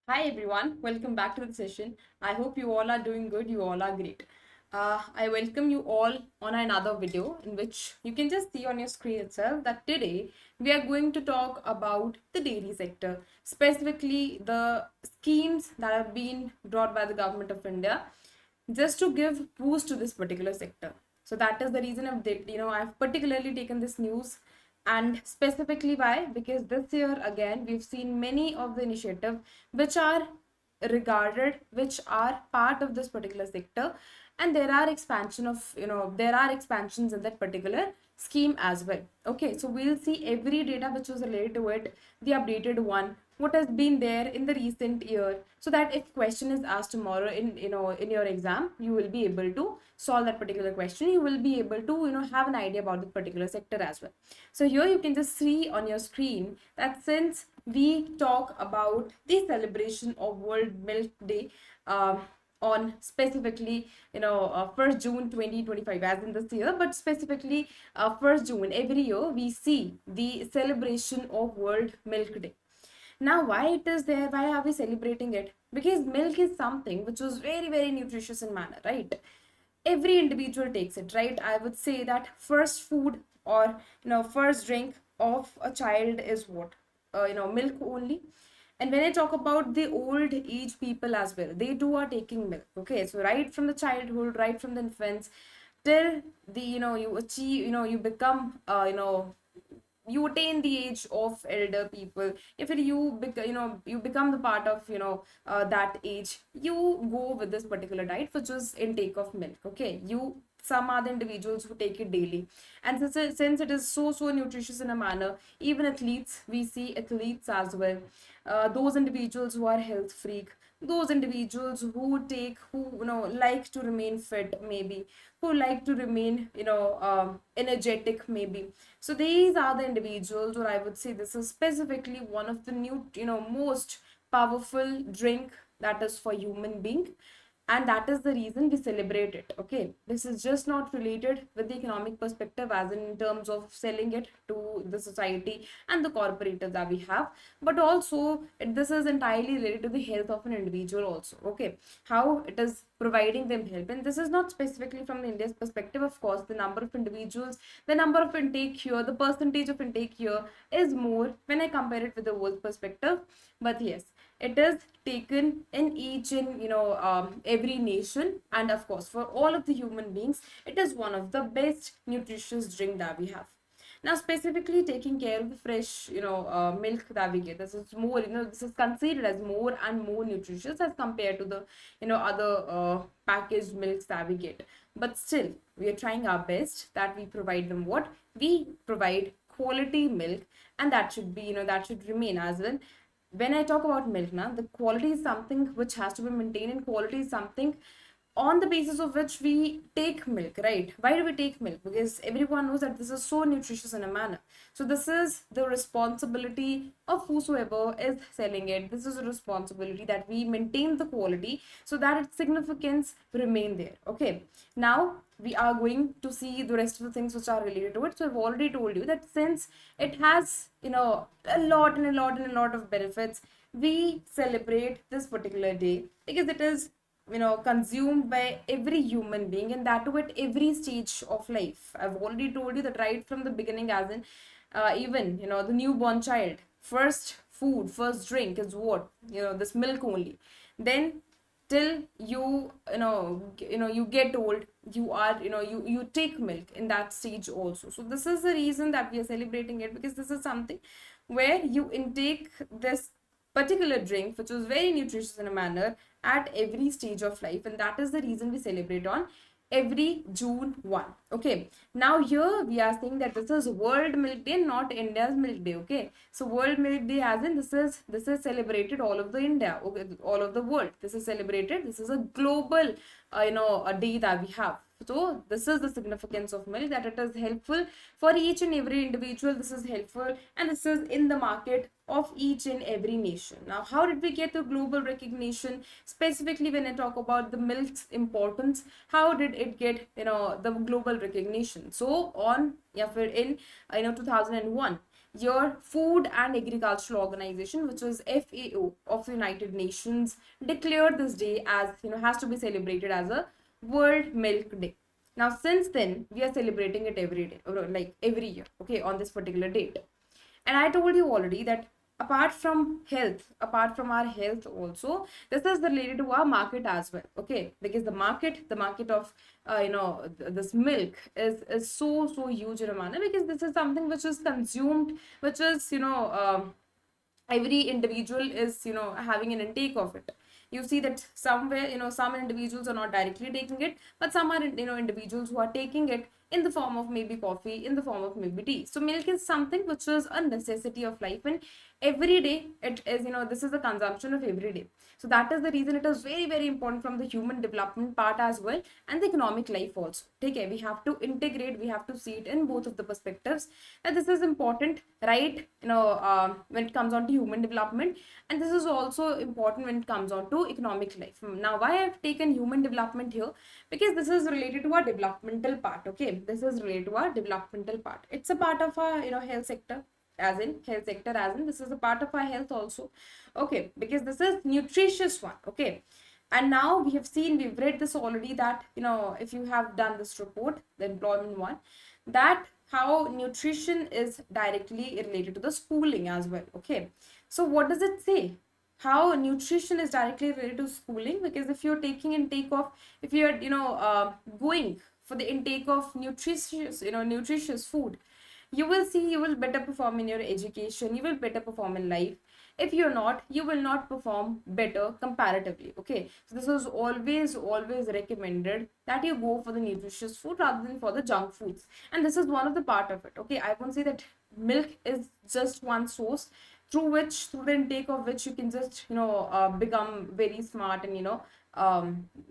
Hi everyone, welcome back to the session. I hope you all are doing good, you all are great. I welcome you all on another video in which you can just see on your screen itself that today we are going to talk about the dairy sector, specifically the schemes that have been brought by the government of India just to give boost to this particular sector. So that is the reason I've particularly taken this news, and specifically why, because this year again we've seen many of the initiatives which are which are part of this particular sector, and there are expansions in that particular scheme as well. Okay, so we'll see every data which was related to it, the updated one, what has been there in the recent year, so that if question is asked tomorrow in your exam, you will be able to solve that particular question. You will be able to have an idea about the particular sector as well. So here you can just see on your screen that since we talk about the celebration of World Milk Day, um, on specifically 1st June 2025, as in this year, but specifically 1st June every year we see the celebration of World Milk Day. Now, why it is there? Why are we celebrating it? Because milk is something which was very, very nutritious in manner, right? Every individual takes it, right? I would say that first food, or first drink of a child is what? Milk only. And when I talk about the old age people as well, they too are taking milk. Okay, so right from the childhood, right from the infants, till the you achieve, you become you attain the age of elder people. If you become the part of that age, you go with this particular diet, which is intake of milk. Okay, you some are the individuals who take it daily, and since it is so nutritious in a manner, even athletes, we see athletes as well, those individuals who are health freak, those individuals who like to remain fit, maybe who like to remain energetic, maybe. So these are the individuals, or I would say this is specifically one of the most powerful drink that is for human being, and that is the reason we celebrate it. Okay, this is just not related with the economic perspective, as in terms of selling it to the society and the corporators that we have, but also this is entirely related to the health of an individual also. Okay, how it is providing them help, and this is not specifically from the India's perspective. Of course, the number of individuals, the number of intake here, the percentage of intake here is more when I compare it with the world perspective. But yes, it is taken in each in every nation, and of course for all of the human beings, it is one of the best nutritious drink that we have. Now, specifically taking care of the fresh milk that we get, this is more, this is considered as more and more nutritious as compared to the other packaged milks that we get. But still, we are trying our best that we provide them what we provide, quality milk, and that should be, that should remain as well. When I talk about milk now, the quality is something which has to be maintained, and quality is something on the basis of which we take milk, right? Why do we take milk? Because everyone knows that this is so nutritious in a manner. So this is the responsibility of whosoever is selling it. This is a responsibility that we maintain the quality so that its significance remain there. Okay, now we are going to see the rest of the things which are related to it. So I've already told you that since it has a lot and a lot and a lot of benefits, we celebrate this particular day because it is consumed by every human being, and that too at every stage of life. I've already told you that right from the beginning, as in even the newborn child, first food, first drink is what, this milk only. Then till you get old, you are you take milk in that stage also. So this is the reason that we are celebrating it, because this is something where you intake this particular drink which was very nutritious in a manner at every stage of life, and that is the reason we celebrate on every June 1. Okay, now here we are saying that this is World Milk Day, not India's Milk Day. Okay, so World Milk Day, as in this is celebrated all of the India, okay, all of the world. This is celebrated, this is a global a day that we have. So this is the significance of milk, that it is helpful for each and every individual. This is helpful, and this is in the market of each and every nation. Now, how did we get the global recognition? Specifically, when I talk about the milk's importance, how did it get the global recognition? So on, yeah, in 2001, your Food and Agricultural Organization, which is FAO of the United Nations, declared this day as, has to be celebrated as a World Milk Day. Now, since then, we are celebrating it every day, or like every year, okay, on this particular date. And I told you already that apart from our health also, this is related to our market as well, okay, because the market of this milk is so huge in a manner, because this is something which is consumed, which is every individual is having an intake of it. You see that somewhere, some individuals are not directly taking it, but some are individuals who are taking it in the form of maybe coffee, in the form of maybe tea. So milk is something which is a necessity of life, and every day it is, this is the consumption of every day. So that is the reason it is very very important from the human development part as well, and the economic life also. Okay, we have to integrate, we have to see it in both of the perspectives, that this is important, right? When it comes on to human development, and this is also important when it comes on to economic life. Now, why I've taken human development here? Because this is related to our developmental part. Okay, this is related to our developmental part. It's a part of our health sector, as in this is a part of our health also. Okay, because this is nutritious one. Okay, and now we've read this already, that if you have done this report, the employment one, that how nutrition is directly related to the schooling as well. Okay, so what does it say? How nutrition is directly related to schooling? Because if you're taking intake of, if you're going for the intake of nutritious food, you will see, you will better perform in your education, you will better perform in life. If you're not, you will not perform better comparatively. Okay, so this is always recommended that you go for the nutritious food rather than for the junk foods, and this is one of the part of it. Okay, I won't say that milk is just one source through the intake of which you can just become very smart and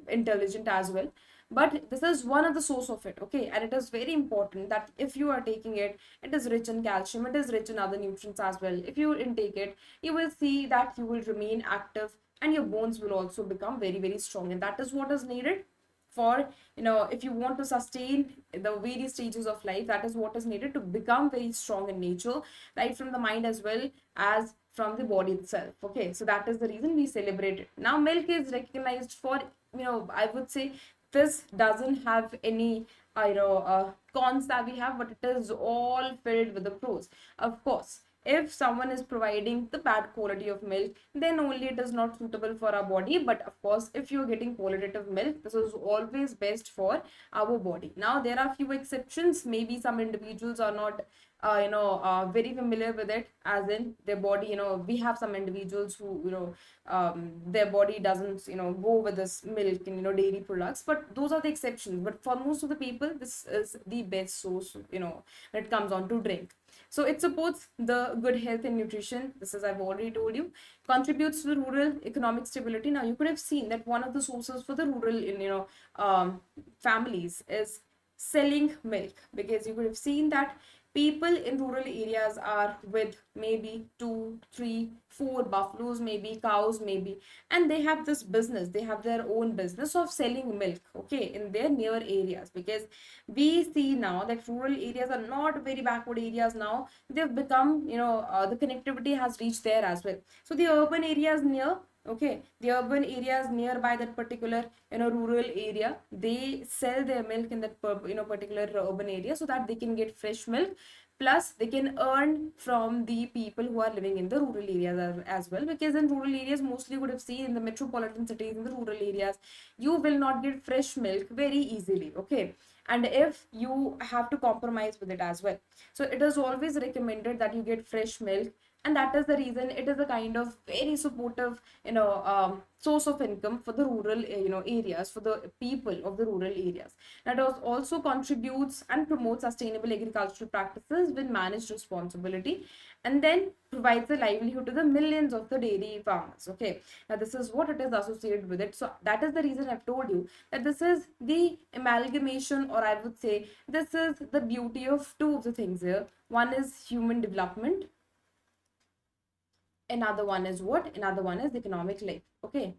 intelligent as well, but this is one of the source of it. Okay, and it is very important that if you are taking it, it is rich in calcium, it is rich in other nutrients as well. If you intake it, you will see that you will remain active, and your bones will also become very very strong, and that is what is needed for, if you want to sustain the various stages of life. That is what is needed to become very strong in nature, right from the mind as well as from the body itself. Okay, so that is the reason we celebrate it. Now, milk is recognized for, I would say, this doesn't have any cons that we have, but it is all filled with the pros. Of course, if someone is providing the bad quality of milk, then only it is not suitable for our body. But of course, if you're getting qualitative milk, this is always best for our body. Now, there are few exceptions. Maybe some individuals are not very familiar with it, as in their body, we have some individuals who their body doesn't go with this milk and dairy products, but those are the exceptions. But for most of the people, this is the best source when it comes on to drink. So it supports the good health and nutrition. This is, I've already told you, contributes to the rural economic stability. Now, you could have seen that one of the sources for the rural families is selling milk, because you could have seen that people in rural areas are with maybe 2, 3, 4 buffaloes, maybe cows, maybe, and they have this business, they have their own business of selling milk, okay, in their near areas. Because we see now that rural areas are not very backward areas. Now they've become, the connectivity has reached there as well. So the urban areas near, okay, the urban areas nearby that particular rural area, they sell their milk in that particular urban area, so that they can get fresh milk, plus they can earn from the people who are living in the rural areas as well. Because in rural areas, mostly you would have seen, in the metropolitan cities, in the rural areas, you will not get fresh milk very easily. Okay, and if you have to compromise with it as well, so it is always recommended that you get fresh milk. And that is the reason it is a kind of very supportive source of income for the rural areas, for the people of the rural areas. That also contributes and promotes sustainable agricultural practices with managed responsibility, and then provides a livelihood to the millions of the dairy farmers. Okay, now this is what it is associated with it. So that is the reason I've told you that this is the amalgamation, or I would say this is the beauty of two of the things here. One is human development, another one is what? Another one is economic life. Okay,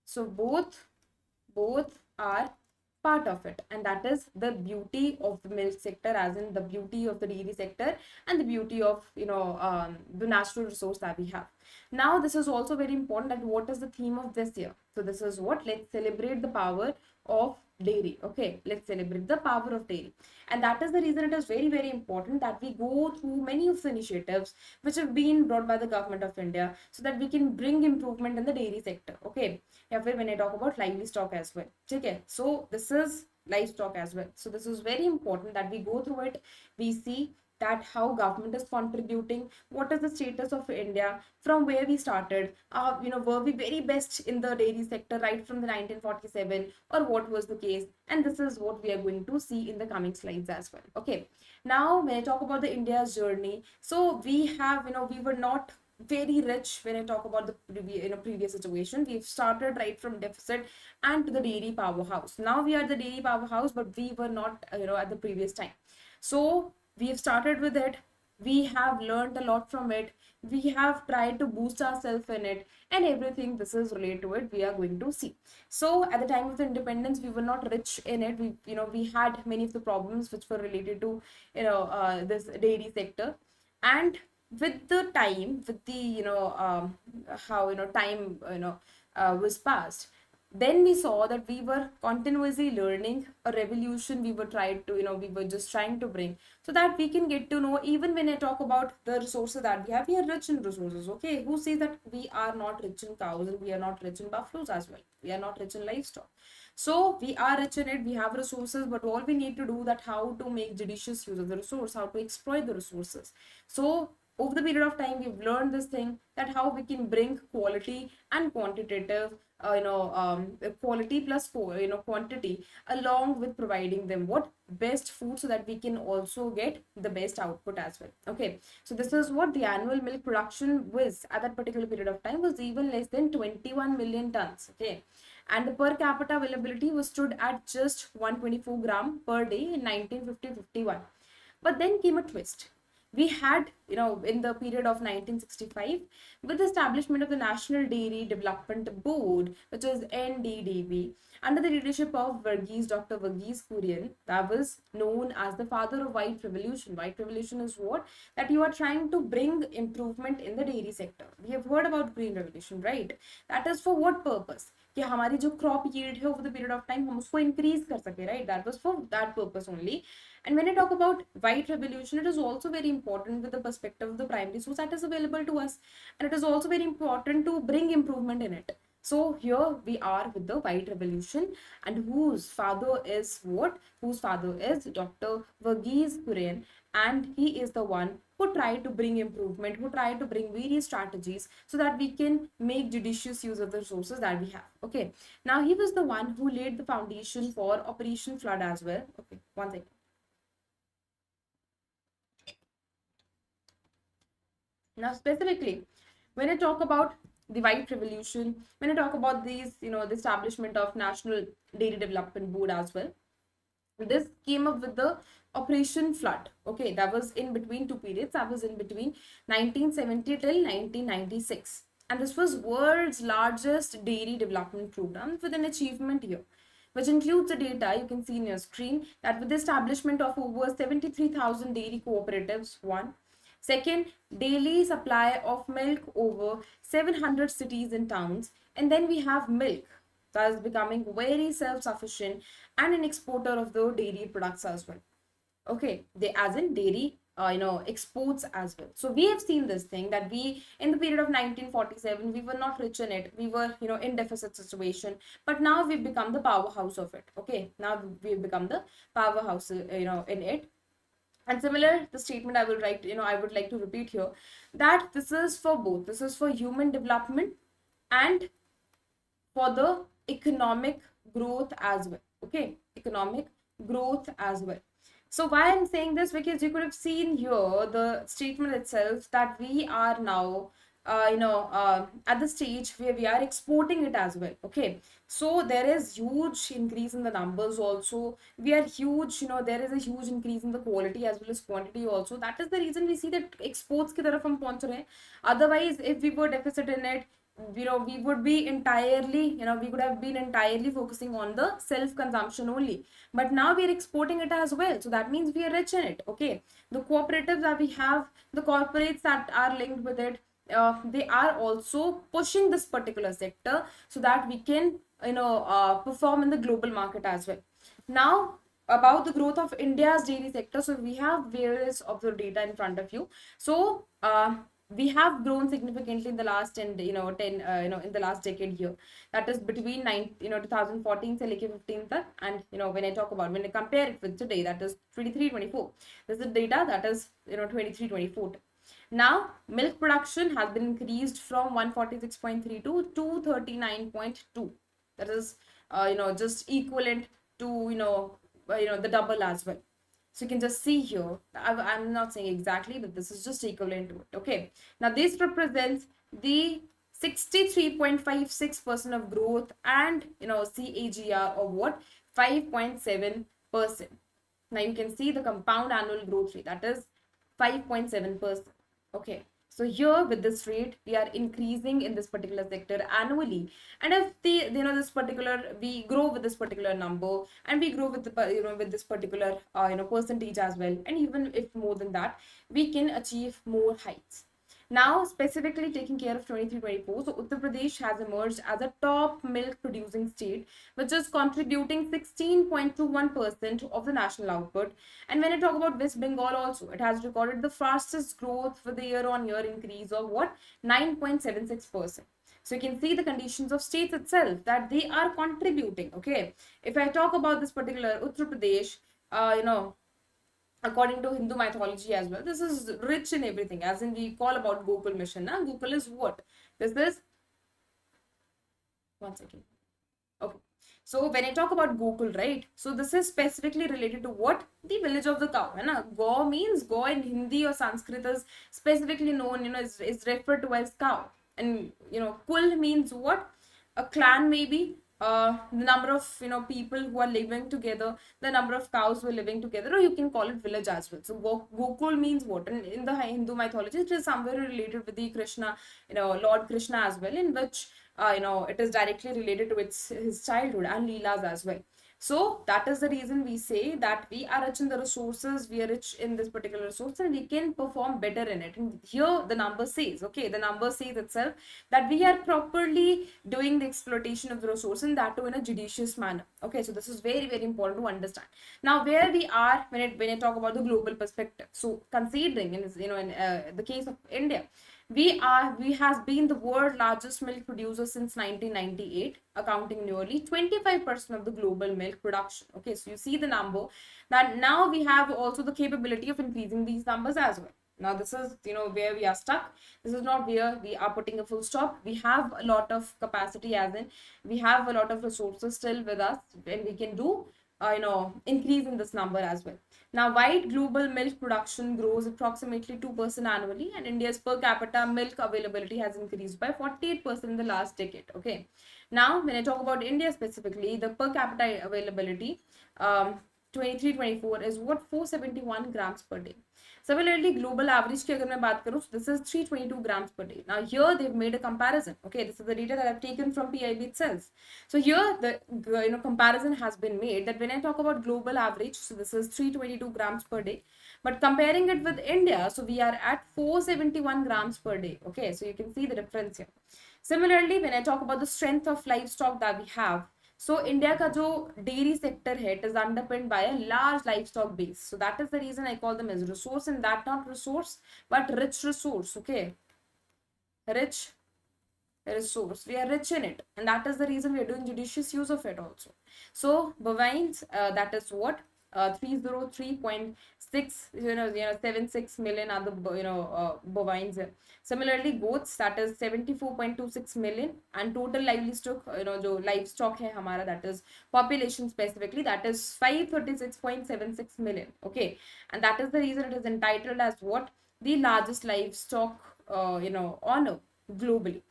so both are part of it, and that is the beauty of the milk sector, as in the beauty of the dairy sector and the beauty of the natural resource that we have. Now this is also very important, that what is the theme of this year. So this is what, let's celebrate the power of dairy. Okay, let's celebrate the power of dairy. And that is the reason it is very, very important that we go through many of the initiatives which have been brought by the government of India, so that we can bring improvement in the dairy sector. Okay, yeah, when I talk about livestock as well. Okay, so this is livestock as well. So this is very important that we go through it. We see that how government is contributing, what is the status of India, from where we started, were we very best in the dairy sector right from the 1947, or what was the case. And this is what we are going to see in the coming slides as well. Okay, now when I talk about the India's journey, so we have, we were not very rich. When I talk about the previous situation, we've started right from deficit and to the dairy powerhouse. Now we are the dairy powerhouse, but we were not, at the previous time. So we have started with it, we have learned a lot from it, we have tried to boost ourselves in it, and everything this is related to it we are going to see. So at the time of the independence, we were not rich in it. We had many of the problems which were related to this dairy sector. And with the time, with the how time was passed, then we saw that we were continuously learning a revolution. We were trying to, we were just trying to bring, so that we can get to know, even when I talk about the resources that we are rich in resources. Okay, who says that we are not rich in cows, and we are not rich in buffaloes as well, we are not rich in livestock. So we are rich in it, we have resources, but all we need to do that how to make judicious use of the resource, how to exploit the resources. So over the period of time, we've learned this thing, that how we can bring quality and quantitative quality plus quantity, along with providing them what best food, so that we can also get the best output as well. Okay, so this is what the annual milk production was at that particular period of time, was even less than 21 million tons. Okay, and the per capita availability was stood at just 124 gram per day in 1950-51. But then came a twist. We had, in the period of 1965, with the establishment of the National Dairy Development Board, which is NDDB, under the leadership of Dr. Verghese Kurian, that was known as the father of White Revolution. White Revolution is what? That you are trying to bring improvement in the dairy sector. We have heard about Green Revolution, right? That is for what purpose? कि हमारी जो crop yield है over the period of time हम उसको increase कर सके, right? That was for that purpose only. And when I talk about white revolution, it is also very important with the perspective of the primary source that is available to us, and it is also very important to bring improvement in it. So here we are with the white revolution, and whose father is what? Whose father is Dr. Verghese Kurian, and he is the one who tried to bring improvement, who tried to bring various strategies, so that we can make judicious use of the resources that we have. Okay, now he was the one who laid the foundation for Operation Flood as well. Okay, one second. Now, specifically, when I talk about the white revolution, when I talk about these, the establishment of National Dairy Development Board as well, this came up with the Operation Flood. Okay, that was in between two periods. That was in between 1970 till 1996. And this was world's largest dairy development program with an achievement year, which includes the data you can see in your screen, that with the establishment of over 73,000 dairy cooperatives, one. Second, daily supply of milk over 700 cities and towns. And then we have milk, that is becoming very self-sufficient and an exporter of the dairy products as well. Okay, they as in dairy exports as well. So we have seen this thing, that we, in the period of 1947, we were not rich in it, we were in deficit situation, but now we've become the powerhouse of it. Okay, now we've become the powerhouse in it. And similar, the statement I will write, I would like to repeat here, that this is for both. This is for human development and for the economic growth as well. Okay, economic growth as well. So why I'm saying this, because you could have seen here the statement itself, that we are now at the stage where we are exporting it as well. Okay, so there is huge increase in the numbers also. We are huge, there is a huge increase in the quality as well as quantity also. That is the reason we see that exports ki taraf hum pahunch rahe hain. Otherwise, if we were deficit in it, we would be entirely, we could have been entirely focusing on the self consumption only, but now we are exporting it as well, so that means we are rich in it. Okay, the cooperatives that we have, the corporates that are linked with it, they are also pushing this particular sector so that we can perform in the global market as well. Now, about the growth of India's dairy sector, so we have various of the data in front of you. So we have grown significantly in the last 10, in the last decade here. That is between 2014 से लेके 15 तक, and when I compare it with today, that is 23-24. This is data that is 23-24. Now, milk production has been increased from 146.32 to 239.2. That is, just equivalent to, the double as well. So you can just see here, I'm not saying exactly, but this is just equivalent to it. Okay. Now, this represents the 63.56% of growth and, CAGR of what? 5.7%. Now, you can see the compound annual growth rate, that is 5.7%. Okay, so here with this rate we are increasing in this particular sector annually, and if this particular, we grow with this particular number, and we grow with the with this particular percentage as well, and even if more than that, we can achieve more heights. Now, specifically taking care of 23-24, so Uttar Pradesh has emerged as a top milk producing state, which is contributing 16.21% of the national output. And when I talk about West Bengal also, it has recorded the fastest growth for the year-on-year increase of what? 9.76%. So you can see the conditions of states itself, that they are contributing. Okay, if I talk about this particular Uttar Pradesh, according to Hindu mythology as well, this is rich in everything, as in we call about Gokul mission. Now, Gokul is what? This is, one second. Okay. So when I talk about Gokul, right? So this is specifically related to what? The village of the cow. Hai Go means, go in Hindi or Sanskrit is specifically known, is referred to as cow. And, Kul means what? A clan maybe. The number of people who are living together, the number of cows who are living together, or you can call it village as well. So Gokul means what? And in the Hindu mythology, it is somewhere related with the Krishna, Lord Krishna as well, in which it is directly related to his childhood and Leelas as well. So that is the reason we say that we are rich in the resources, we are rich in this particular resource, and we can perform better in it. And here the number says, okay, the number says itself that we are properly doing the exploitation of the resource, and that too in a judicious manner. Okay, so this is very, very important to understand. Now, where we are when I talk about the global perspective. So considering in the case of India, we has been the world largest milk producer since 1998, accounting nearly 25% of the global milk production. Okay, so you see the number that now we have also the capability of increasing these numbers as well. Now, this is where we are stuck. This is not where we are putting a full stop. We have a lot of capacity, as in we have a lot of resources still with us, and we can do increase in this number as well. Now, white global milk production grows approximately 2% annually, and India's per capita milk availability has increased by 48% in the last decade. Okay. Now, when I talk about India specifically, the per capita availability 23-24 is what? 471 grams per day. Similarly, global average की अगर मैं बात करूँ, so this is 322 grams per day. Now here they've made a comparison. Okay, this is the data that I've taken from PIB itself. So here the comparison has been made that when I talk about global average, so this is 322 grams per day. But comparing it with India, so we are at 471 grams per day. Okay, so you can see the difference here. Similarly, when I talk about the strength of livestock that we have, so India का जो dairy sector है, it is underpinned by a large livestock base. So that is the reason I call them as resource, and that not resource but rich resource. Okay, rich resource. We are rich in it, and that is the reason we are doing judicious use of it also. So bovines, that is what 303.6 76 million are the bovines. Similarly, goats, that is 74.26 million, and total livestock जो livestock है हमारा, that is population specifically, that is 536.76 million. Okay, and that is the reason it is entitled as what? The largest livestock honor globally.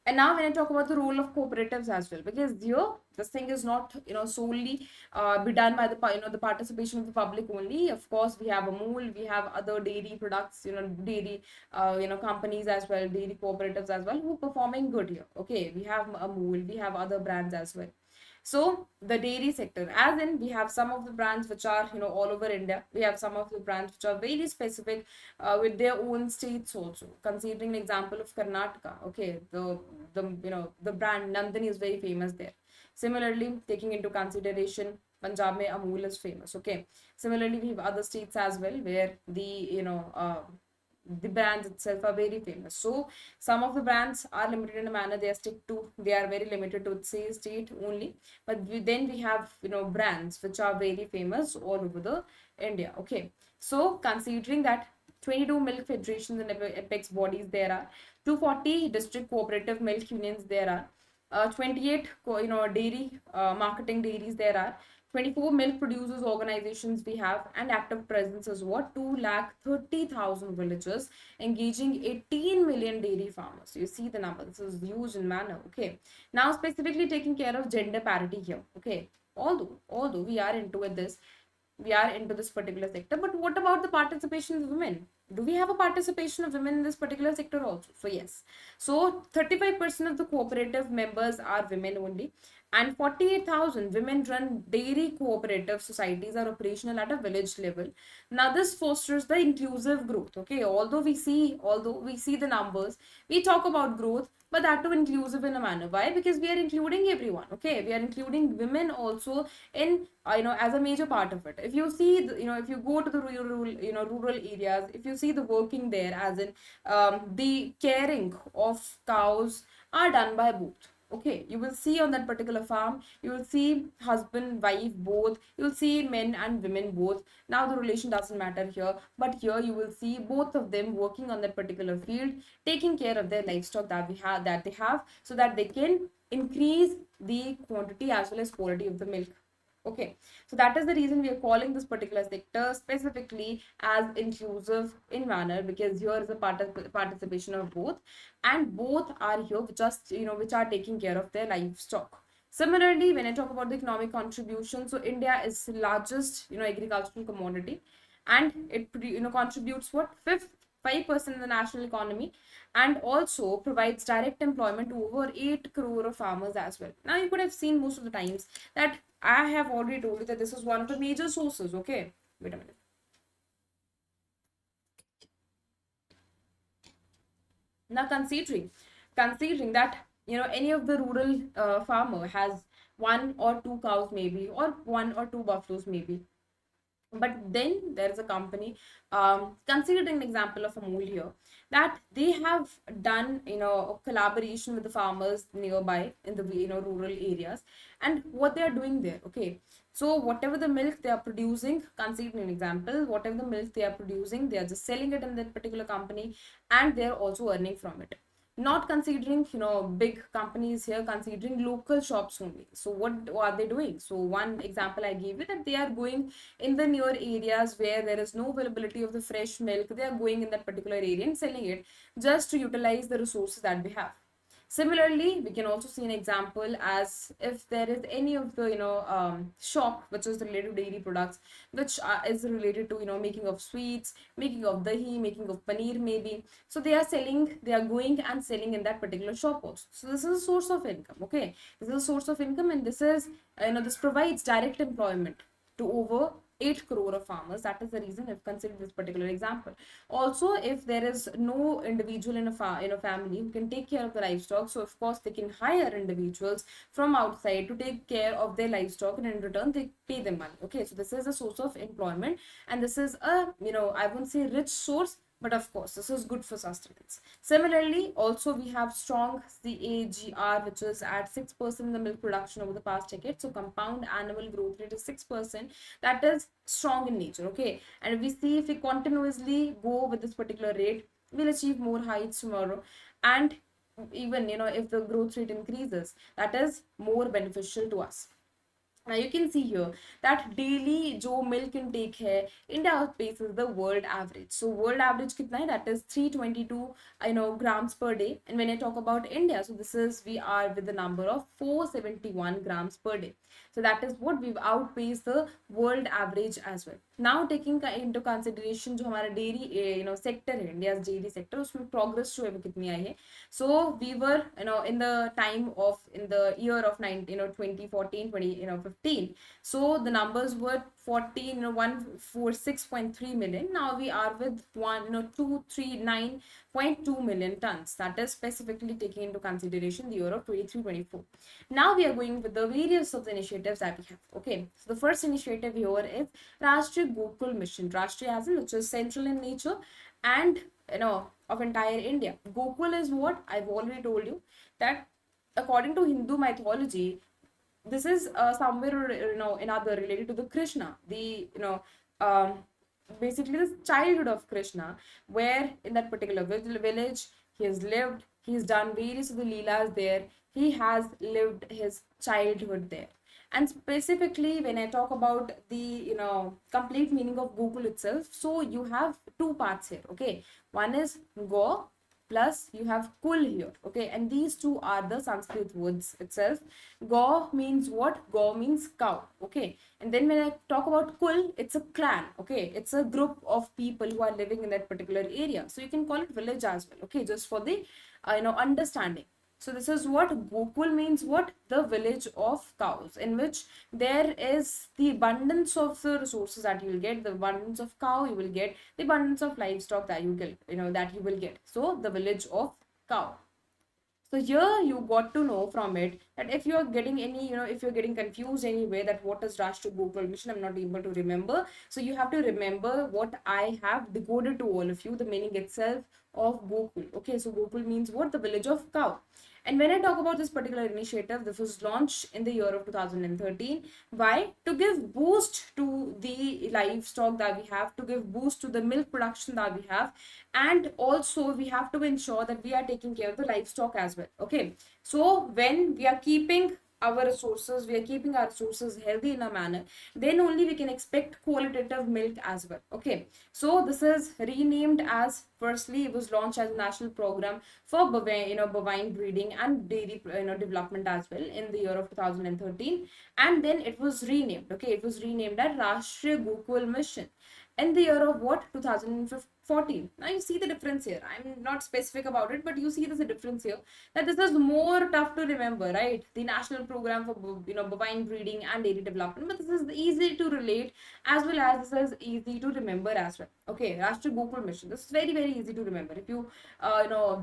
And now when I talk about the role of cooperatives as well, because here this thing is not solely be done by the the participation of the public only. Of course, we have Amul, we have other dairy products, dairy companies as well, dairy cooperatives as well, who are performing good here. Okay, we have Amul, we have other brands as well. So the dairy sector, as in we have some of the brands which are all over India. We have some of the brands which are very specific with their own states also. Considering an example of Karnataka, okay, the brand Nandini is very famous there. Similarly, taking into consideration Punjab mein Amul is famous. Okay. Similarly, we have other states as well where the brands itself are very famous. So some of the brands are limited in a manner, they are very limited to say state only. But then we have brands which are very famous all over the India. Okay, so considering that 22 milk federations and apex bodies there are, 240 district cooperative milk unions there are, 28 dairy marketing dairies there are, 24 milk producers organizations we have, and active presence is what, 2,30,000 villages engaging 18 million dairy farmers. So you see the number, this is huge in manner. Okay, now specifically taking care of gender parity here. Okay, although we are into this particular sector, but what about the participation of women? Do we have a participation of women in this particular sector also? So yes, so 35% of the cooperative members are women only, and 48,000 women run dairy cooperative societies are operational at a village level. Now this fosters the inclusive growth. Okay, although we see the numbers, we talk about growth, but that too inclusive in a manner. Why? Because we are including everyone. Okay, we are including women also in as a major part of it. If you see if you go to the rural areas, if you see the working there, as in the caring of cows are done by both. Okay, you will see on that particular farm, you will see husband, wife, both. You will see men and women both. Now the relation doesn't matter here, but here you will see both of them working on that particular field, taking care of their livestock that they have, so that they can increase the quantity as well as quality of the milk. Okay, so that is the reason we are calling this particular sector specifically as inclusive in manner, because here is a participation of both, and both are here which are taking care of their livestock. Similarly, when I talk about the economic contribution, so India is the largest agricultural commodity, and it contributes what, fifth 5% in the national economy, and also provides direct employment to over 8 crore of farmers as well. Now you could have seen most of the times that I have already told you that this is one of the major sources. Okay, wait a minute. Now considering that any of the rural farmer has one or two cows maybe, or one or two buffaloes maybe, but then there is a company, considering an example of Amul here, that they have done a collaboration with the farmers nearby in the rural areas, and what they are doing there. Okay, so whatever the milk they are producing, considering an example, whatever the milk they are producing, they are just selling it in that particular company, and they are also earning from it. Not considering big companies here, considering local shops only. So what are they doing? So one example I gave you, that they are going in the near areas where there is no availability of the fresh milk, they are going in that particular area and selling it, just to utilize the resources that we have. Similarly, we can also see an example as if there is any of the shop which is related to dairy products, which is related to making of sweets, making of dahi, making of paneer maybe. So they are going and selling in that particular shop also. So this is a source of income. Okay, this is a source of income, and this is this provides direct employment to over 8 crore of farmers. That is the reason I've considered this particular example. Also, if there is no individual in a family who can take care of the livestock, so of course they can hire individuals from outside to take care of their livestock, and in return they pay them money. Okay, so this is a source of employment, and this is a I won't say rich source, but of course this is good for sustenance. Similarly, also we have strong CAGR, which is at 6% in the milk production over the past decade. So compound annual growth rate is 6%. That is strong in nature. Okay, and we see if we continuously go with this particular rate, we'll achieve more heights tomorrow. And even if the growth rate increases, that is more beneficial to us. Now you can see here that daily जो milk intake है, India outpaces the world average. So world average कितना है? That is 322 grams per day. And when I talk about India, so this is we are with the number of 471 grams per day. So that is what we've outpaced the world average as well. Now taking into consideration जो हमारा dairy sector है, India's dairy sector, उसमें progress जो है वो कितनी आई है. So we were in the time of in the year of 2014 2015, so the numbers were 14 146.3 million. Now we are with 239.2 million tons. That is specifically taking into consideration the year of 23-24. Now we are going with the various of the initiatives that we have. Okay, so the first initiative here is Rashtriya Gokul Mission. Rashtriya as in which is central in nature and of entire India. Gokul is what I've already told you, that according to Hindu mythology, this is somewhere another related to the Krishna, the um, basically the childhood of Krishna, where in that particular village he has lived, he's done various of the leelas there, he has lived his childhood there. And specifically when I talk about the complete meaning of Gokul itself, so you have two parts here. Okay, one is Go plus you have Kul here. Okay, and these two are the Sanskrit words itself. Go means what? Go means cow. Okay, and then when I talk about Kul, it's a clan. Okay, it's a group of people who are living in that particular area, so you can call it village as well. Okay, just for the understanding. So this is what Gokul means, what? The village of cows, in which there is the abundance of the resources that you will get, the abundance of cow you will get, the abundance of livestock that you get, that you will get. So the village of cow. So here you got to know from it that if you're getting any, if you're getting confused anyway that what is Rashtriya Gokul Mission, I'm not able to remember. So you have to remember what I have decoded to all of you, the meaning itself of Gokul. Okay, so Gokul means what? The village of cow. And when I talk about this particular initiative, this was launched in the year of 2013. Why? To give boost to the livestock that we have, to give boost to the milk production that we have, and also we have to ensure that we are taking care of the livestock as well. Okay, so when we are keeping our resources, we are keeping our resources healthy in a manner, then only we can expect qualitative milk as well. Okay, so this is renamed as, firstly it was launched as a national program for bovine breeding and dairy development as well in the year of 2013, and then it was renamed. Okay, it was renamed as Rashtriya Gokul Mission in the year of what? 2014. Now you see the difference here. I'm not specific about it, but you see there's a difference here, that this is more tough to remember, right? The national program for bovine breeding and dairy development, but this is easy to relate as well as this is easy to remember as well. Okay, Rashtriya Gokul Mission, this is very very easy to remember. If you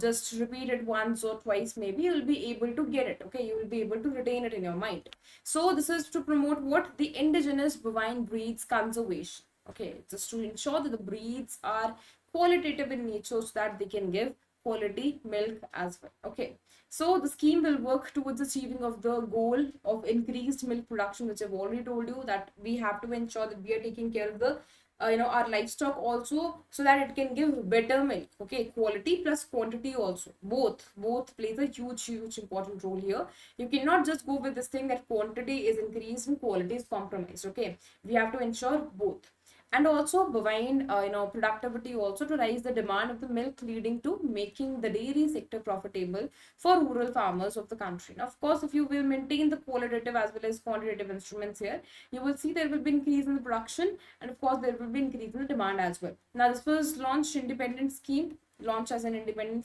just repeat it once or twice, maybe you will be able to get it. Okay, you will be able to retain it in your mind. So this is to promote what? The indigenous bovine breeds conservation. Okay, just to ensure that the breeds are qualitative in nature so that they can give quality milk as well. Okay, so the scheme will work towards achieving of the goal of increased milk production, which I've already told you that we have to ensure that we are taking care of the our livestock also, so that it can give better milk. Okay, quality plus quantity also, both plays a huge important role here. You cannot just go with this thing that quantity is increased and quality is compromised. Okay, we have to ensure both. And also bovine productivity also, to raise the demand of the milk, leading to making the dairy sector profitable for rural farmers of the country. Now of course, if you will maintain the qualitative as well as quantitative instruments here, you will see there will be increase in the production, and of course there will be increase in the demand as well. Now this was launched as an independent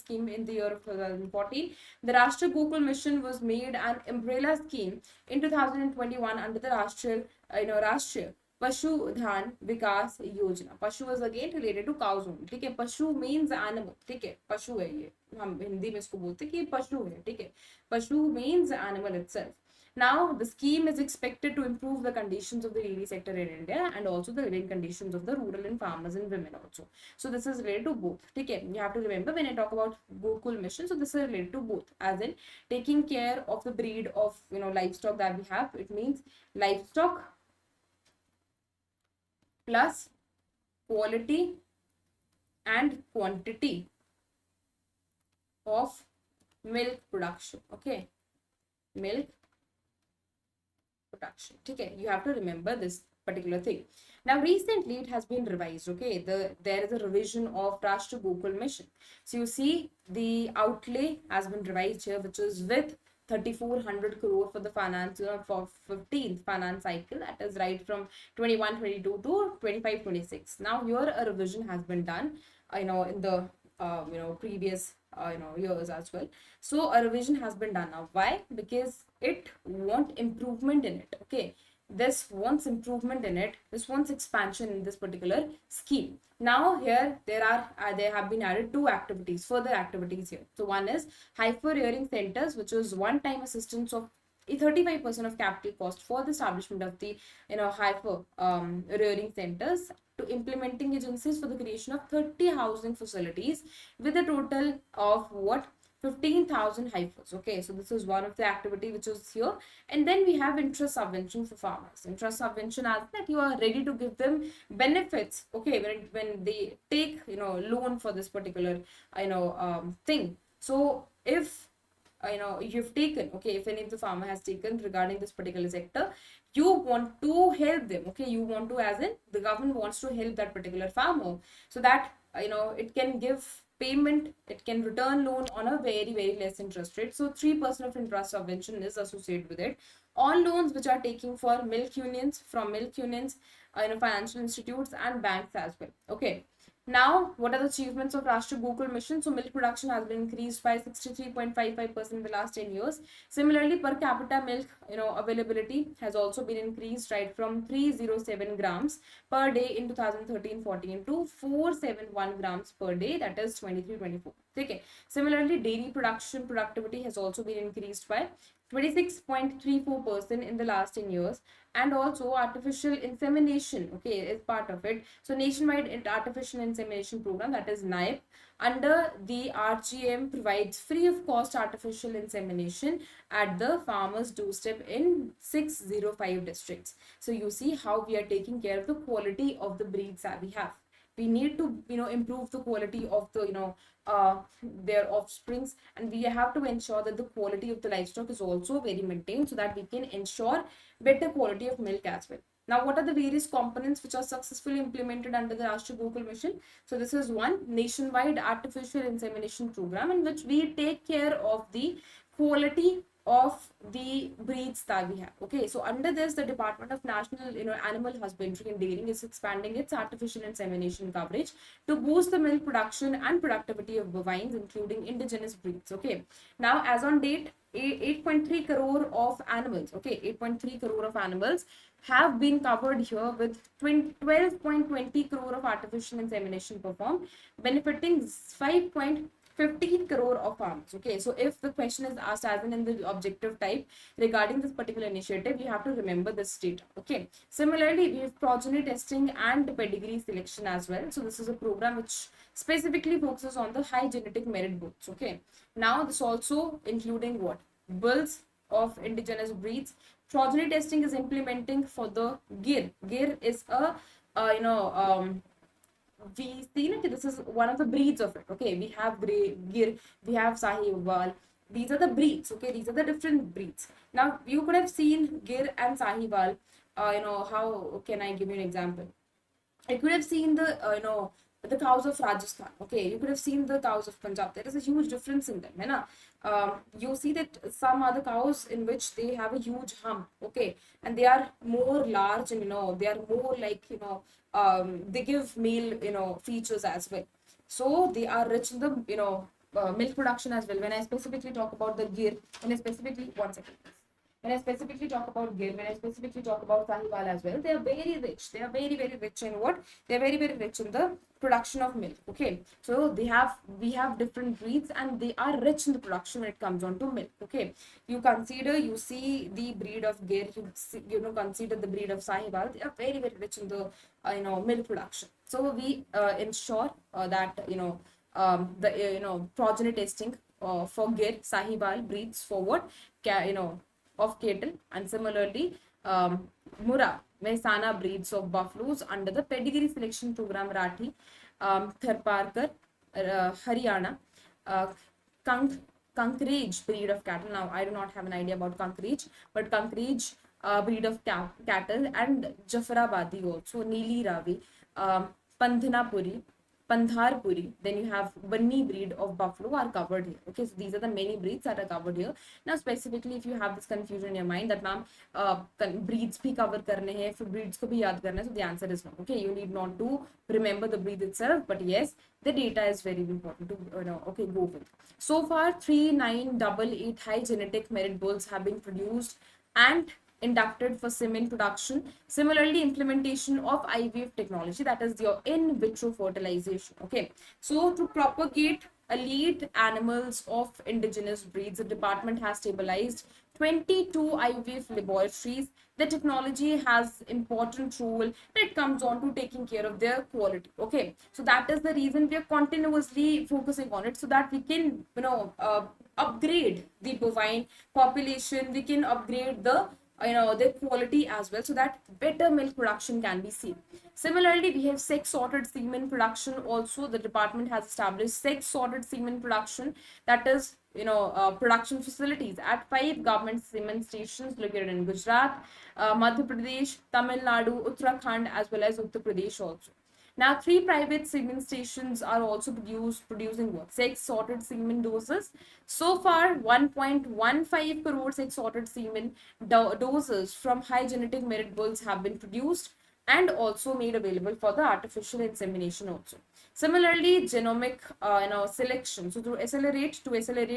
scheme in the year of 2014. The Rashtriya Gokul Mission was made an umbrella scheme in 2021 under the Rashtriya पशुधन विकास योजना. पशु was again related to cows only. ठीक है, पशु means animal. ठीक है, पशु है ये, हम हिंदी में इसको बोलते हैं कि ये पशु है. ठीक है, पशु means animal itself. Now the scheme is expected to improve the conditions of the dairy sector in India and also the living conditions of the rural and farmers and women also. So this is related to both. ठीक है, you have to remember when I talk about Gokul Mission, so this is related to both, as in taking care of the breed of livestock that we have. It means livestock plus quality and quantity of milk production. Okay, milk production. Okay, you have to remember this particular thing. Now, recently it has been revised. Okay, there is a revision of Rashtra Gokul Mission. So you see the outlay has been revised here, which is with 3,400 crore for the finance for 15th finance cycle, that is right from 21-22 to 25-26. Now here a revision has been done, in the previous years as well. So a revision has been done now. Why? Because it want improvement in it. Okay, this wants improvement in it, this wants expansion in this particular scheme. Now here there have been added two activities, further activities here. So one is hyper rearing centers, which is one time assistance of 35% of capital cost for the establishment of the hyper rearing centers, to implementing agencies for the creation of 30 housing facilities with a total of what, 15,000 hyphers. Okay, so this is one of the activity which is here. And then we have interest subvention for farmers. Interest subvention as that you are ready to give them benefits, okay, when they take loan for this particular thing. So if you've taken, okay, if any of the farmer has taken regarding this particular sector, you want to help them. Okay, you want to, as in the government wants to help that particular farmer, so that it can give payment, it can return loan on a very very less interest rate. So 3% of interest subvention is associated with it. All loans which are taking for milk unions, from milk unions, financial institutes and banks as well. Okay, now, what are the achievements of Rashtra Gokul Mission? So, milk production has been increased by 63.55% in the last 10 years. Similarly, per capita milk, availability has also been increased, right, from 307 grams per day in 2013-14 to 471 grams per day, that is 23-24. Okay. Similarly, dairy production productivity has also been increased by 26.34% in the last 10 years. And also artificial insemination, okay, is part of it. So nationwide artificial insemination program, that is NIPE, under the RGM, provides free of cost artificial insemination at the farmer's doorstep in 605 districts. So you see how we are taking care of the quality of the breeds that we have. We need to improve the quality of the their offsprings, and we have to ensure that the quality of the livestock is also very maintained, so that we can ensure better quality of milk as well. Now, what are the various components which are successfully implemented under the Rashtra Gokul Mission? So this is one nationwide artificial insemination program, in which we take care of the quality of the breeds that we have. Okay, so under this, the Department of National Animal Husbandry and Dairying is expanding its artificial insemination coverage to boost the milk production and productivity of bovines, including indigenous breeds. Okay, now as on date, 8.3 crore of animals, okay, 8.3 crore of animals have been covered here, with 12.20 crore of artificial insemination performed, benefiting 5.15 crore of farmers. Okay, so if the question is asked as in the objective type regarding this particular initiative, you have to remember this data. Okay, similarly, we have progeny testing and pedigree selection as well. So this is a program which specifically focuses on the high genetic merit bulls. Okay, now this also including what, bulls of indigenous breeds. Progeny testing is implementing for the Gir. Gir is a we see that this is one of the breeds of it. Okay, we have Grey Gir, we have Sahiwal. These are the breeds. Okay, these are the different breeds. Now you could have seen Gir and Sahiwal. How can I give you an example? I could have seen the cows of Rajasthan. Okay, you could have seen the cows of Punjab. There is a huge difference in them, है ना? You see that some are the cows in which they have a huge hump. Okay, and they are more large, and they are more like they give male features as well. So they are rich in the milk production as well. When I specifically talk about the Gir, when I specifically one second. When I specifically talk about Gir, when I specifically talk about Sahiwal as well, they are very rich. They are very, very rich in what? They are very, very rich in the production of milk. Okay, so we have different breeds, and they are rich in the production when it comes on to milk. Okay, you see the breed of Gir, consider the breed of Sahiwal. They are very, very rich in the milk production. So we ensure that the progeny testing for Gir Sahiwal breeds for what, of cattle, and similarly Murra Mehsana breeds of buffaloes under the pedigree selection program Rathi, Tharparkar, Haryana, Kankrij breed of cattle. Now I do not have an idea about Kankrij, but Kankrij breed of cattle, and Jafarabadi also, Neeli Ravi, Pandhanapuri, Pandharpuri, then you have Bunny breed of buffalo are covered here. Okay, so these are the many breeds that are covered here. Now, specifically, if you have this confusion in your mind that ma'am, breeds bhi cover karne hai, फिर breeds को भी याद करना है, so the answer is no. Okay, you need not to remember the breed itself, but yes, the data is very important to okay, go with. So far, 3988 high genetic merit bulls have been produced and inducted for semen production. Similarly, implementation of IVF technology, that is your in vitro fertilization. Okay, so to propagate elite animals of indigenous breeds, the department has stabilized 22 IVF laboratories. The technology has important role when it comes on to taking care of their quality. Okay, so that is the reason we are continuously focusing on it, so that we can upgrade the bovine population, we can upgrade the their quality as well, so that better milk production can be seen. Similarly, we have sex sorted semen production also. The department has established sex sorted semen production, that is production facilities at 5 government semen stations located in Gujarat, Madhya Pradesh, Tamil Nadu, Uttarakhand, as well as Uttar Pradesh also. Now, 3 private semen stations are also producing what? Sex sorted semen doses. So far, 1.15 crore sex sorted semen doses from high genetic merit bulls have been produced and also made available for the artificial insemination also. Similarly, genomic selection. So to accelerate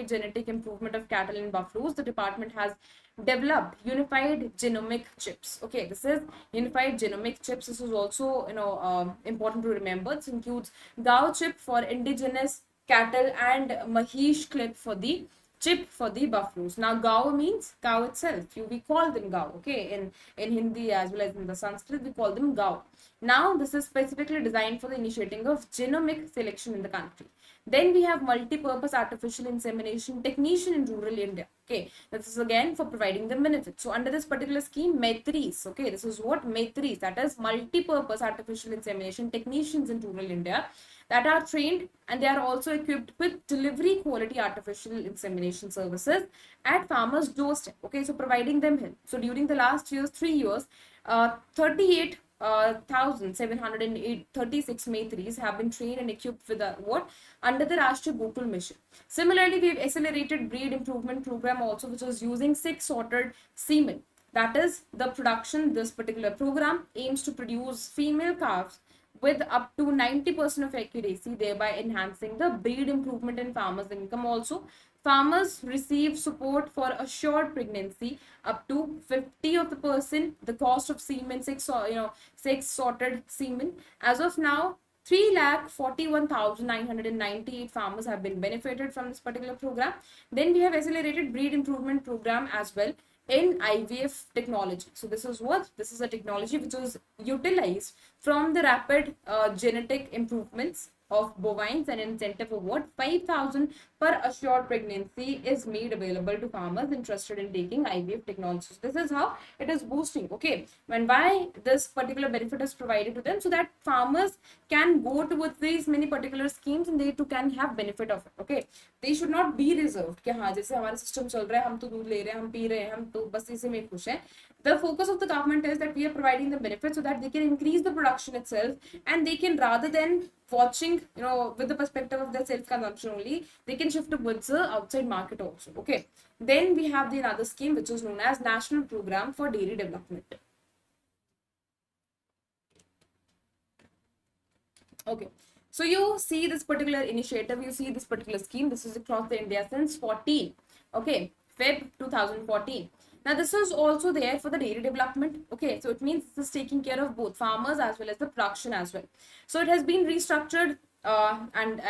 genetic improvement of cattle and buffaloes, the department has developed unified genomic chips. Okay, this is unified genomic chips. This is also important to remember. This includes GAU chip for indigenous cattle and Mahesh clip for the chip for the buffaloes. Now, Gao means cow itself. We call them Gao. Okay, in Hindi as well as in the Sanskrit, we call them Gao. Now, this is specifically designed for the initiating of genomic selection in the country. Then we have multi-purpose artificial insemination technician in rural India. Okay, this is again for providing them benefits. So under this particular scheme, Maitris, okay, this is what Maitris, that is multi-purpose artificial insemination technicians in rural India, that are trained and they are also equipped with delivery quality artificial insemination services at farmers' doorstep. Okay, so providing them help. So during the last 3 years, 38,736 Maitris have been trained and equipped with what? Under the Rashtriya Gokul mission. Similarly, we have accelerated breed improvement program also, which is using sex sorted semen. That is the production. This particular program aims to produce female calves with up to 90% of accuracy, thereby enhancing the breed improvement in farmers' income also. Farmers receive support for assured pregnancy up to 50 of the percent, the cost of semen, sex sorted semen. As of now, 3,41,998 farmers have been benefited from this particular program. Then we have accelerated breed improvement program as well in IVF technology. So this is what? This is a technology which was utilized from the rapid genetic improvements of bovines, and incentive of what? 5,000 per assured pregnancy is made available to farmers interested in taking IVF technology. So this is how it is boosting. Okay, and why this particular benefit is provided to them? So that farmers can go towards these many particular schemes and they too can have benefit of it. Okay, they should not be reserved कि हाँ जैसे हमारा system चल रहा है, हम तो दूध ले रहे हैं, हम पी रहे हैं, हम तो बस इसी में खुश हैं. The focus of the government is that we are providing them benefits so that they can increase the production itself, and they can, rather than watching with the perspective of their self consumption only, they can shift towards the outside market also. Okay, then we have the another scheme which is known as National Program for Dairy Development. Okay, so you see this particular initiative, you see this particular scheme. This is across the India since 14. Okay, Feb 2014. Now, this is also there for the dairy development. Okay, so it means this is taking care of both farmers as well as the production as well. So it has been restructured and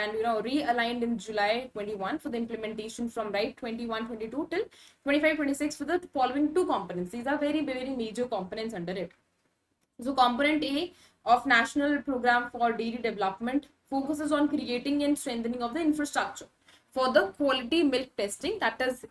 realigned in July 21 for the implementation from 21-22 till 25-26 for the following 2 components. These are very, very major components under it. So component A of National Program for Dairy Development focuses on creating and strengthening of the infrastructure for the quality milk testing, that is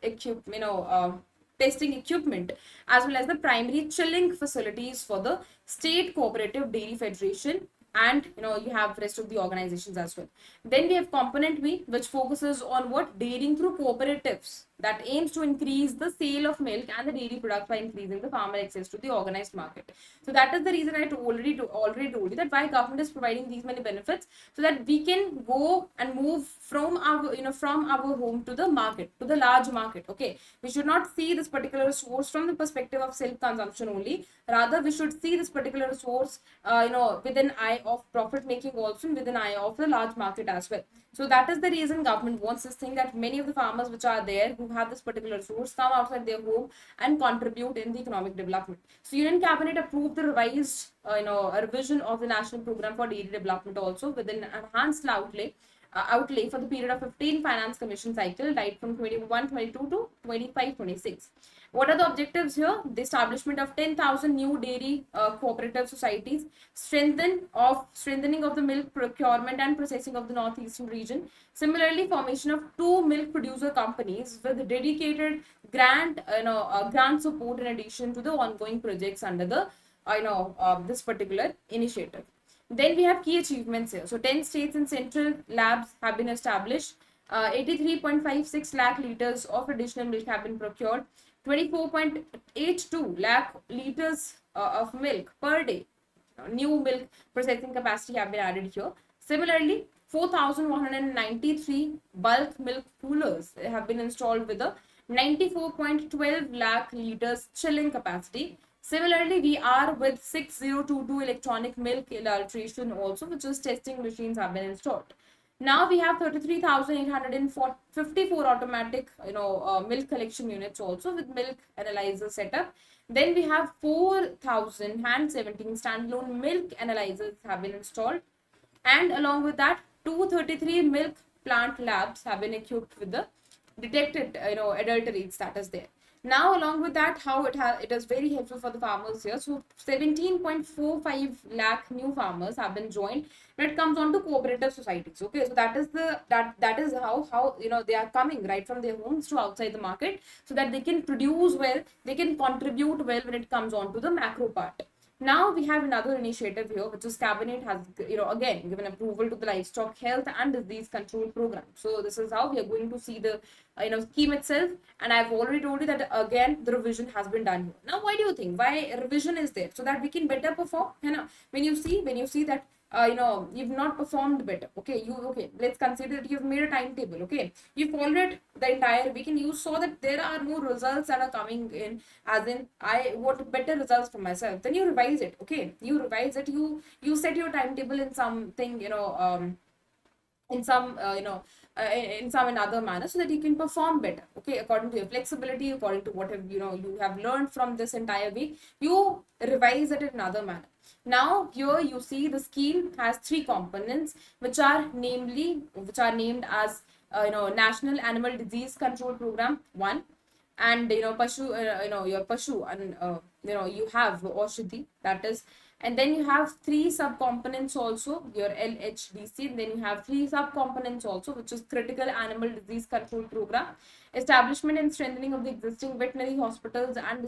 testing equipment, as well as the primary chilling facilities for the State Cooperative Dairy Federation, and you have rest of the organizations as well. Then we have component B, which focuses on what? Dairying through cooperatives, that aims to increase the sale of milk and the dairy products by increasing the farmer access to the organized market. So that is the reason I already told you that why government is providing these many benefits, so that we can go and move from our from our home to the market, to the large market. Okay, we should not see this particular source from the perspective of self consumption only. Rather, we should see this particular source with an eye of profit making, also with an eye of the large market as well. So that is the reason government wants this thing, that many of the farmers which are there who have this particular source come outside their home and contribute in the economic development. So Union Cabinet approved the revised a revision of the National Program for Dairy Development also, with an enhanced outlay for the period of 15 finance commission cycle, right from 21-22 to 25-26. What are the objectives here? The establishment of 10,000 new dairy cooperative societies, strengthening of the milk procurement and processing of the northeastern region. Similarly, formation of 2 milk producer companies with dedicated grant support in addition to the ongoing projects under the this particular initiative. Then we have key achievements here. So 10 states and central labs have been established. 83.56 lakh liters of additional milk have been procured. 24.82 lakh liters of milk per day. New milk processing capacity have been added here. Similarly, 4,193 bulk milk coolers have been installed with a 94.12 lakh liters chilling capacity. Similarly, we are with 6022 electronic milk adulteration also, which is testing machines have been installed. Now we have 33,854 automatic, milk collection units also with milk analyzer setup. Then we have 4,017 standalone milk analyzers have been installed, and along with that, 233 milk plant labs have been equipped with the detected, adulterates that is there. Now, along with that, how it is very helpful for the farmers here. So 17.45 lakh new farmers have been joined when it comes on to cooperative societies. Okay, so that is how they are coming right from their homes to outside the market, so that they can produce well, they can contribute well when it comes on to the macro part. Now we have another initiative here, which is cabinet has again given approval to the livestock health and disease control program. So this is how we are going to see the scheme itself, and I've already told you that again the revision has been done here. Now, why do you think why revision is there? So that we can better perform. When you see that you've not performed better. Okay, let's consider that you've made a timetable. Okay, you followed it the entire week and you saw that there are no results that are coming in, as in I want better results for myself. Then you revise it. Okay, you revise it. You set your timetable in something, in some in some another manner, so that you can perform better. Okay, according to your flexibility, according to what you have learned from this entire week, you revise it in another manner. Now here you see the scheme has 3 components, which are named as National Animal Disease Control Program 1, and Pashu, your Pashu, and you have Aushadhi, that is. And then you have 3 sub-components also, your LHDC. And then you have 3 sub-components also, which is Critical Animal Disease Control Program, establishment and strengthening of the existing veterinary hospitals and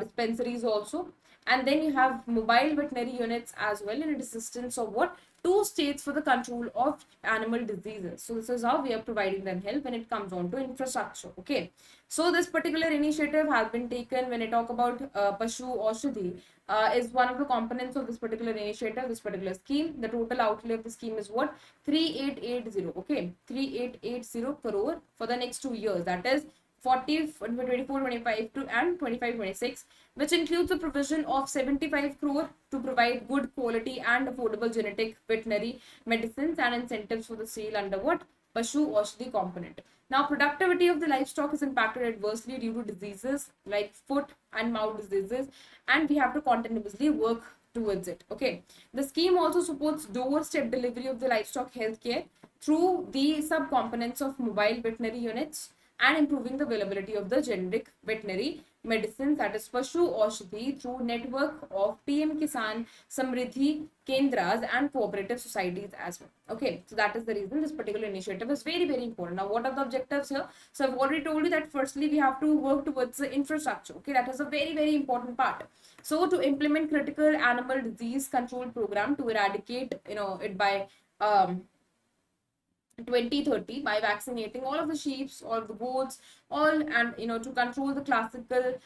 dispensaries also. And then you have mobile veterinary units as well, in assistance of 2 states for the control of animal diseases. So this is how we are providing them help when it comes on to infrastructure. Okay, so this particular initiative has been taken when I talk about Pashu Aushadhi, is one of the components of this particular initiative, this particular scheme. The total outlay of the scheme is 3880. Okay, 3880 crore for the next 2 years, that is 24-25 and 25-26, which includes the provision of 75 crore to provide good quality and affordable genetic veterinary medicines and incentives for the sale under Pashu Aushadhi component. Now, productivity of the livestock is impacted adversely due to diseases like foot and mouth diseases, and we have to continuously work towards it. Okay, the scheme also supports doorstep delivery of the livestock healthcare through the sub-components of mobile veterinary units, and improving the availability of the generic veterinary medicine, that is Pashu Aushadhi, through network of PM Kisan Samriddhi Kendras and cooperative societies as well. Okay, so that is the reason this particular initiative is very, very important. Now, what are the objectives here? So I've already told you that firstly we have to work towards the infrastructure. Okay, that is a very, very important part. So to implement critical animal disease control program to eradicate, it by 2030 by vaccinating all of the sheep, all of the goats, all, and to control the classical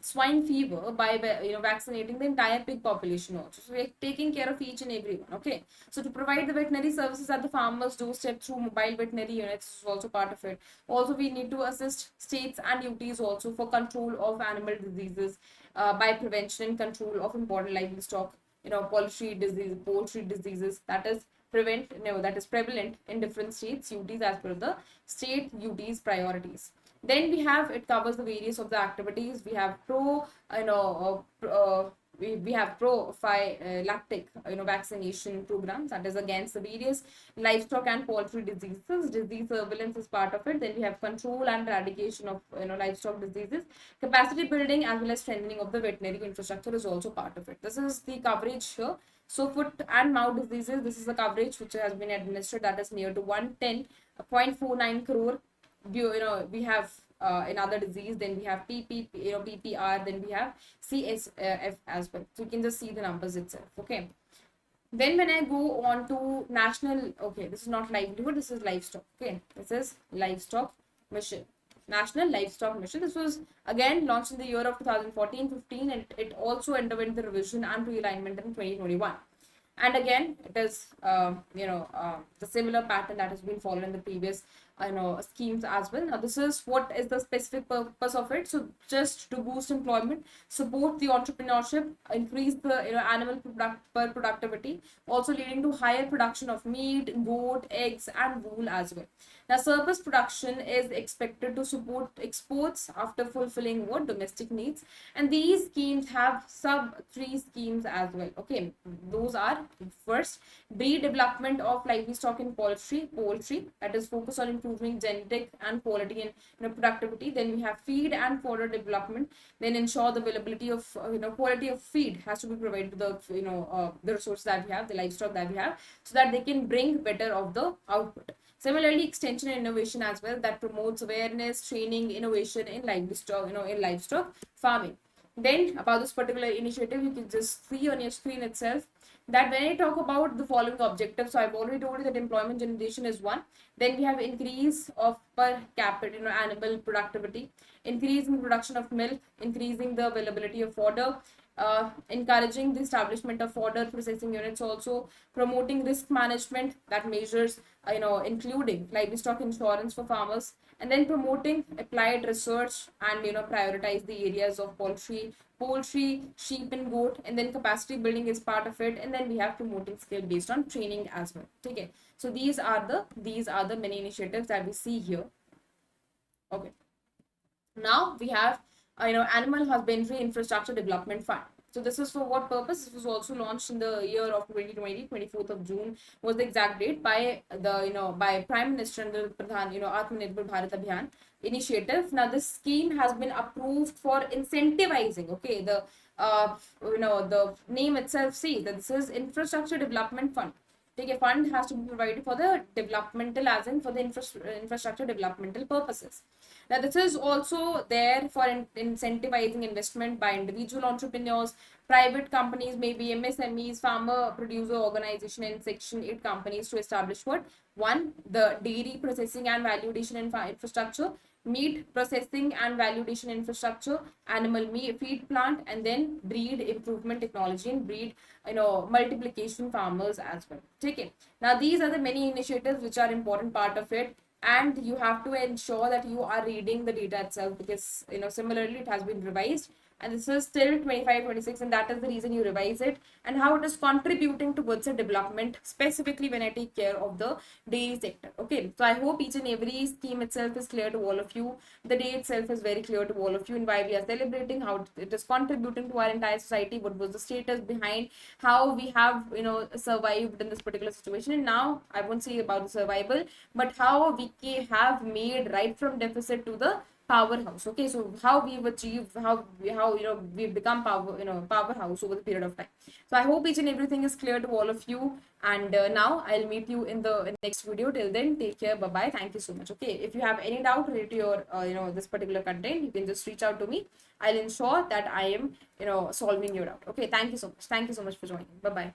swine fever by vaccinating the entire pig population also. So we're taking care of each and everyone. Okay, so to provide the veterinary services at the farmers doorstep through mobile veterinary units is also part of it. Also, we need to assist states and UTs also for control of animal diseases by prevention and control of important livestock, poultry diseases, that is that is prevalent in different states UTs as per the state UTs priorities. Then we have, it covers the various of the activities. We have we have prophylactic vaccination programs, that is against the various livestock and poultry diseases. Disease surveillance is part of it. Then we have control and eradication of livestock diseases. Capacity building as well as strengthening of the veterinary infrastructure is also part of it. This is the coverage here. So foot and mouth diseases, this is the coverage which has been administered, that is near to 110.49 crore. We have another disease, then we have PPR, then we have CSF as well. So you can just see the numbers itself. Okay. Then when I go on to national, okay, this is not livelihood, this is livestock. Okay, this is livestock mission. National Livestock Mission. This was again launched in the year of 2014-15, and it also underwent the revision and realignment in 2021. And again, it is the similar pattern that has been followed in the previous schemes as well. Now, this is what is the specific purpose of it. So just to boost employment, support the entrepreneurship, increase the animal productivity, also leading to higher production of meat, goat, eggs, and wool as well. Now, surplus production is expected to support exports after fulfilling what domestic needs, and these schemes have sub 3 schemes as well. Okay, those are: first, breed development of livestock in poultry, that is focus on improving genetic and quality and productivity. Then we have feed and fodder development. Then ensure the availability of quality of feed has to be provided to the resources that we have, the livestock that we have, so that they can bring better of the output. Similarly, extension and innovation as well, that promotes awareness, training, innovation in livestock farming. Then about this particular initiative, you can just see on your screen itself that when I talk about the following objectives, so I've already told you that employment generation is one. Then we have increase of per capita animal productivity, increase in production of milk, increasing the availability of fodder, encouraging the establishment of fodder processing units, also promoting risk management that measures including livestock insurance for farmers, and then promoting applied research and prioritize the areas of poultry, sheep and goat, and then capacity building is part of it, and then we have promoting skill based on training as well. Okay, so these are the many initiatives that we see here. Okay, now we have Animal Husbandry Infrastructure Development Fund. So this is for what purpose? This was also launched in the year of 2020, 24th of June was the exact date, by the by Prime Minister under Pradhan Atmanirbhar Bharat Abhiyan initiative. Now this scheme has been approved for incentivizing. Okay, the the name itself says that this is Infrastructure Development Fund. A fund has to be provided for the developmental, as in for the infrastructure developmental purposes. Now, this is also there for incentivizing investment by individual entrepreneurs, private companies, maybe MSMEs, farmer producer organization, and Section 8 companies to establish what? One, the dairy processing and validation infrastructure, meat processing and validation infrastructure, animal feed plant, and then breed improvement technology and breed multiplication farmers as well. Okay. Now these are the many initiatives which are important part of it, and you have to ensure that you are reading the data itself, because similarly it has been revised and this is still 25, 26, and that is the reason you revise it, and how it is contributing towards the development, specifically when I take care of the dairy sector. Okay, so I hope each and every scheme itself is clear to all of you. The day itself is very clear to all of you, and why we are celebrating, how it is contributing to our entire society, what was the status behind, how we have, you know, survived in this particular situation. And now I won't say about the survival, but how we have made right from deficit to the powerhouse. Okay, so how we've achieved, how you know we've become powerhouse over the period of time. So I hope each and everything is clear to all of you, and now I'll meet you in the next video. Till then, take care, bye bye, thank you so much. Okay, if you have any doubt related to your this particular content, you can just reach out to me. I'll ensure that I am solving your doubt. Okay, thank you so much for joining. Bye bye.